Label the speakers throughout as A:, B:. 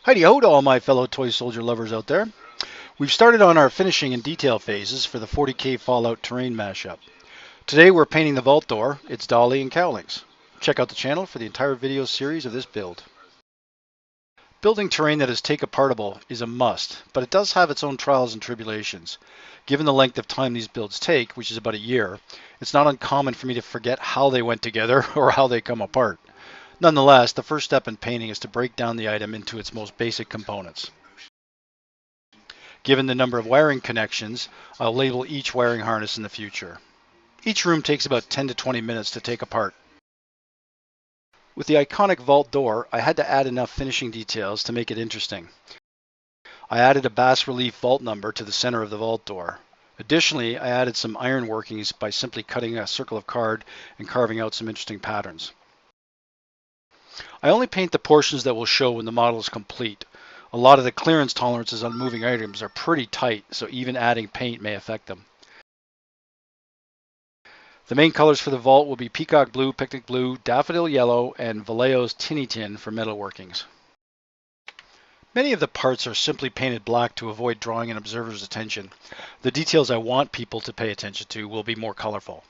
A: Heidi ho to all my fellow toy soldier lovers out there. We've started on our finishing and detail phases for the 40k Fallout terrain mashup. Today we're painting the vault door, its dolly and cowlings. Check out the channel for the entire video series of this build. Building terrain that is take-apartable is a must, but it does have its own trials and tribulations. Given the length of time these builds take, which is about a year, it's not uncommon for me to forget how they went together or how they come apart. Nonetheless, the first step in painting is to break down the item into its most basic components. Given the number of wiring connections, I'll label each wiring harness in the future. Each room takes about 10 to 20 minutes to take apart. With the iconic vault door, I had to add enough finishing details to make it interesting. I added a bas-relief vault number to the center of the vault door. Additionally, I added some iron workings by simply cutting a circle of card and carving out some interesting patterns. I only paint the portions that will show when the model is complete. A lot of the clearance tolerances on moving items are pretty tight, so even adding paint may affect them. The main colors for the vault will be peacock blue, picnic blue, daffodil yellow, and Vallejo's tinny tin for metal workings. Many of the parts are simply painted black to avoid drawing an observer's attention. The details I want people to pay attention to will be more colorful.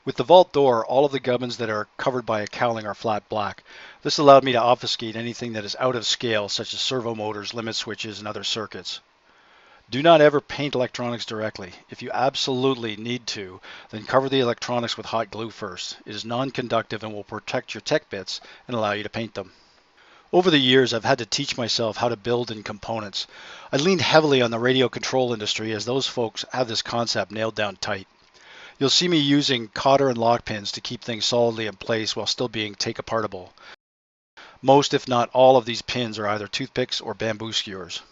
A: With the vault door, all of the gubbins that are covered by a cowling are flat black. This allowed me to obfuscate anything that is out of scale, such as servo motors, limit switches, and other circuits. Do not ever paint electronics directly. If you absolutely need to, then cover the electronics with hot glue first. It is non-conductive and will protect your tech bits and allow you to paint them. Over the years, I've had to teach myself how to build in components. I leaned heavily on the radio control industry, as those folks have this concept nailed down tight. You'll see me using cotter and lock pins to keep things solidly in place while still being take-apartable. Most, if not all, of these pins are either toothpicks or bamboo skewers.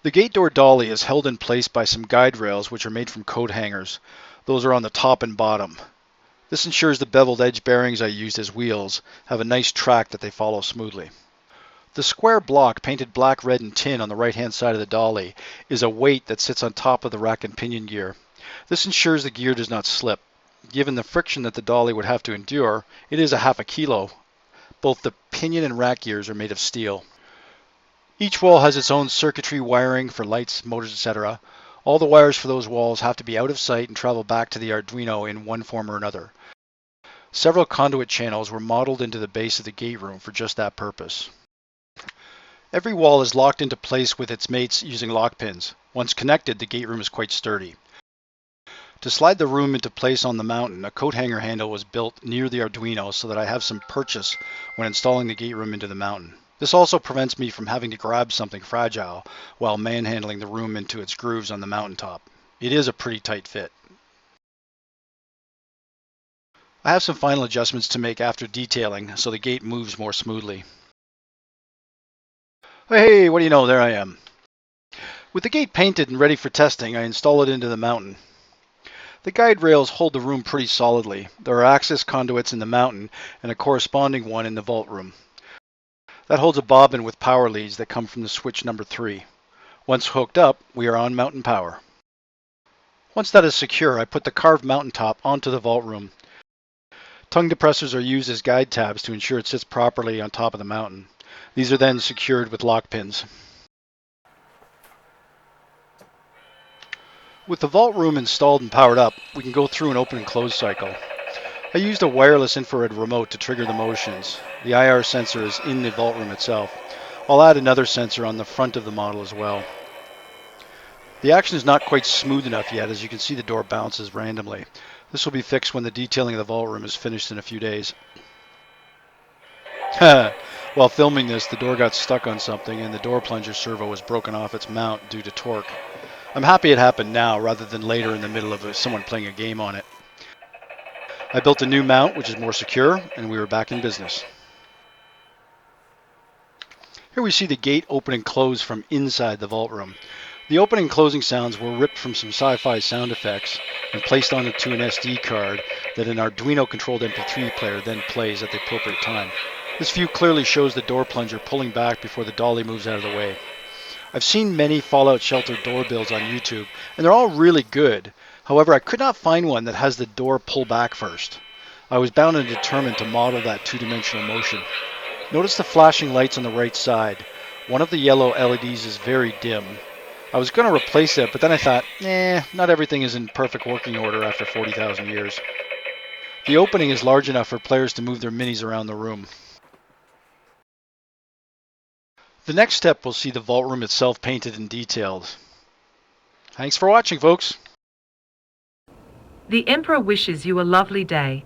A: The gate door dolly is held in place by some guide rails which are made from coat hangers. Those are on the top and bottom. This ensures the beveled edge bearings I used as wheels have a nice track that they follow smoothly. The square block painted black, red, and tin on the right-hand side of the dolly is a weight that sits on top of the rack and pinion gear. This ensures the gear does not slip. Given the friction that the dolly would have to endure, it is a half a kilo. Both the pinion and rack gears are made of steel. Each wall has its own circuitry wiring for lights, motors, etc. All the wires for those walls have to be out of sight and travel back to the Arduino in one form or another. Several conduit channels were modeled into the base of the gate room for just that purpose. Every wall is locked into place with its mates using lock pins. Once connected, the gate room is quite sturdy. To slide the room into place on the mountain, a coat hanger handle was built near the Arduino so that I have some purchase when installing the gate room into the mountain. This also prevents me from having to grab something fragile while manhandling the room into its grooves on the mountaintop. It is a pretty tight fit. I have some final adjustments to make after detailing so the gate moves more smoothly. Hey, what do you know, there I am. With the gate painted and ready for testing, I install it into the mountain. The guide rails hold the room pretty solidly. There are access conduits in the mountain and a corresponding one in the vault room. That holds a bobbin with power leads that come from the switch number 3. Once hooked up, we are on mountain power. Once that is secure, I put the carved mountaintop onto the vault room. Tongue depressors are used as guide tabs to ensure it sits properly on top of the mountain. These are then secured with lock pins. With the vault room installed and powered up, we can go through an open and close cycle. I used a wireless infrared remote to trigger the motions. The IR sensor is in the vault room itself. I'll add another sensor on the front of the model as well. The action is not quite smooth enough yet, as you can see the door bounces randomly. This will be fixed when the detailing of the vault room is finished in a few days. While filming this, the door got stuck on something and the door plunger servo was broken off its mount due to torque. I'm happy it happened now rather than later in the middle of someone playing a game on it. I built a new mount which is more secure and we were back in business. Here we see the gate open and close from inside the vault room. The opening and closing sounds were ripped from some sci-fi sound effects and placed onto an SD card that an Arduino controlled MP3 player then plays at the appropriate time. This view clearly shows the door plunger pulling back before the dolly moves out of the way. I've seen many Fallout Shelter door builds on YouTube, and they're all really good. However, I could not find one that has the door pull back first. I was bound and determined to model that two-dimensional motion. Notice the flashing lights on the right side. One of the yellow LEDs is very dim. I was going to replace it, but then I thought, not everything is in perfect working order after 40,000 years. The opening is large enough for players to move their minis around the room. The next step will see the vault room itself painted and detailed. Thanks for watching, folks.
B: The Emperor wishes you a lovely day.